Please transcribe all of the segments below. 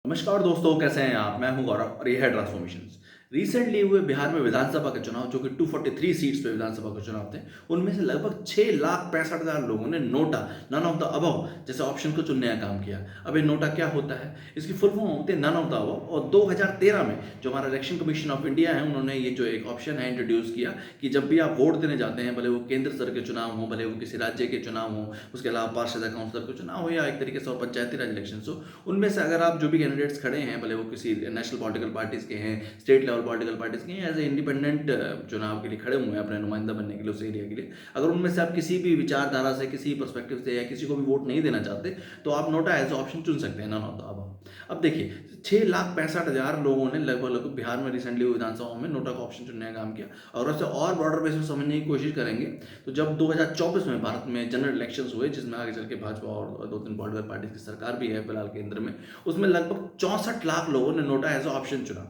नमस्कार दोस्तों, कैसे हैं आप? मैं हूं गौरव और ये है ट्रांसफॉर्मेशंस। रिसेंटली हुए बिहार में विधानसभा के चुनाव, जो कि 243 सीट्स पे विधानसभा के चुनाव थे, उनमें से लगभग 6,65,000 लोगों ने NOTA, none of the above जैसे ऑप्शन को चुनने का काम किया। अब ये नोटा क्या होता है? इसकी फुल फॉर्म होती है नन ऑफ द अबव। और 2013 में जो हमारा इलेक्शन कमीशन ऑफ इंडिया है, उन्होंने ये जो एक ऑप्शन है इंट्रोड्यूस किया कि जब भी आप वोट देने जाते हैं, भले वो केंद्र स्तर के चुनाव हो, भले वो किसी राज्य के चुनाव हो, उसके अलावा पार्षद या काउंसलर के चुनाव हो, या एक तरीके से और पंचायती राज इलेक्शन हो, उनमें से अगर आप जो भी कैंडिडेट्स खड़े हैं, भले वो किसी नेशनल पॉलिटिकल पार्टीज के हैं, स्टेट लेवल पॉलिटिकल पार्टीज के हैं, एज ए इंडिपेंडेंट चुनाव के लिए खड़े हुए हैं अपने नुमाइंदा बनने के लिए उस एरिया के लिए, अगर उनमें से आप किसी भी विचारधारा से, किसी पर्सपेक्टिव से या किसी को भी वोट नहीं देना चाहते, तो आप नोटा एज ऑप्शन चुन सकते हैं, नन ऑफ द अबव। अब देखिए, 6,65,000 लोगों ने लगभग लगभग बिहार में रिसेंटली विधानसभा में नोटा का ऑप्शन चुनने का काम किया। और उससे और ब्रॉडर बेसिस समझने की कोशिश करेंगे तो जब 2024 में भारत में जनरल इलेक्शंस हुए, जिसमें आगे चल के भाजपा और दो तीन पॉलिटिकल पार्टी की सरकार भी है फिलहाल केंद्र में, उसमें लगभग 64 लाख लोगों ने नोटा एज ऑप्शन चुना।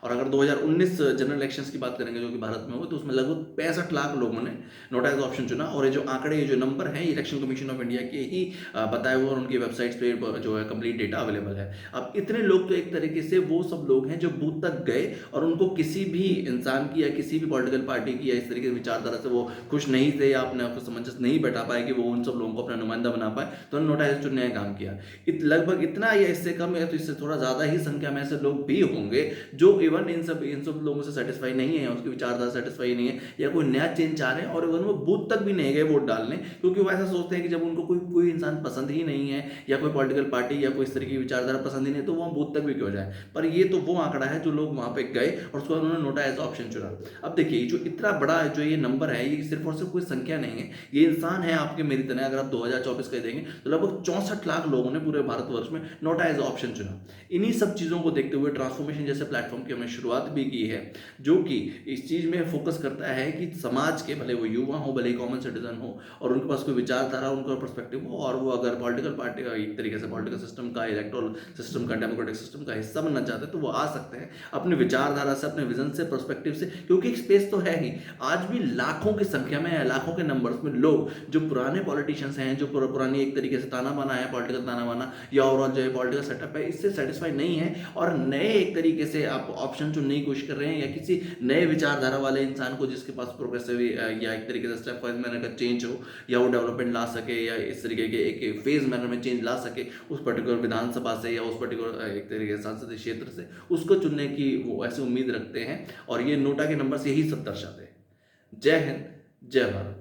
और अगर 2019 जनरल इलेक्शंस की बात करेंगे जो कि भारत में हुए, तो उसमें लगभग 65 लाख लोगों ने नोटा एज ऑप्शन चुना। और ये जो आंकड़े, ये जो नंबर है, इलेक्शन कमीशन ऑफ इंडिया के ही बताए हुए और उनकी वेबसाइट्स पे जो है कंप्लीट डेटा अवेलेबल है। अब इतने लोग तो एक तरीके से वो सब लोग हैं जो बूथ तक गए और उनको किसी भी इंसान की या किसी भी पॉलिटिकल पार्टी की या इस तरीके की विचारधारा से वो खुश नहीं थे, या अपने आपको समंजस नहीं बैठा पाए कि वो उन सब लोगों को अपना नुमाइंदा बना पाए, तो उन्होंने नोटा एज चुनने का काम किया। लगभग इतना या इससे कम या तो इससे थोड़ा ज़्यादा ही संख्या में ऐसे लोग भी होंगे जो इवन इन सब लोगों से सेटिस्फाई नहीं है, उसकी विचारधारा सेटिस्फाई नहीं है, या कोई नया चेंज चाह रहे हैं, और इवन वो बूथ तक भी नहीं गए वोट डालने, क्योंकि वो ऐसा सोचते हैं कि जब उनको कोई कोई इंसान पसंद ही नहीं है, या कोई पॉलिटिकल पार्टी या कोई इस तरीके की विचारधारा पसंद ही नहीं है, तो वो बूथ तक भी क्यों जाए। पर ये तो वो आंकड़ा है जो लोग वहां पे गए और उसके बाद उन्होंने नोटा एज ऑप्शन चुना। अब देखिए, जो इतना बड़ा जो ये नंबर है, ये सिर्फ और सिर्फ कोई संख्या नहीं है, ये इंसान है आपके मेरी तरह। अगर आप 2024 का देंगे तो लगभग 64 लाख लोगों ने पूरे भारतवर्ष में नोटा एज ऑप्शन चुना। इन्हीं सब चीज़ों को देखते हुए ट्रांसफॉर्मेशन जैसे प्लेटफॉर्म की हमने शुरुआत भी की है, जो कि इस चीज़ में फोकस करता है कि समाज के, भले वो युवा हो, भले कॉमन सिटीजन हो, और उनके पास कोई विचारधारा, उनका पर्सपेक्टिव हो, और वो अगर पॉलिटिकल पार्टी एक तरीके से पॉलिटिकल सिस्टम का, इलेक्टोरल सिस्टम का, डेमोक्रेटिक सिस्टम का हिस्सा बनना चाहते हैं, तो वो आ सकते हैं अपने विचारधारा से, अपने विजन से, पर्सपेक्टिव से, क्योंकि एक स्पेस तो है ही। आज भी लाखों की संख्या में, लाखों के नंबर्स में लोग जो पुराने पॉलिटिशियंस हैं, जो पुरानी एक तरीके से ताना बाना है, पॉलिटिकल ताना बाना या ओवरऑल जो है पॉलिटिकल सेटअप है, इससे सेटिस्फाई नहीं है, और नए एक तरीके से आप ऑप्शन चुनने की कोशिश कर रहे हैं, या किसी नए विचारधारा वाले इंसान को जिसके पास प्रोग्रेसिव या एक तरीके से स्टेप वाइज मैनर का चेंज हो, या वो डेवलपमेंट ला सके, या इस तरीके के एक फेज मैनर में चेंज ला सके उस पर्टिकुलर विधानसभा से, या उस पर्टिकुलर एक तरीके से संसदीय क्षेत्र से, उसको चुनने की वो ऐसी उम्मीद रखते हैं। और ये नोटा के नंबर से यही सब दर्शाते हैं। जय हिंद, जय भारत।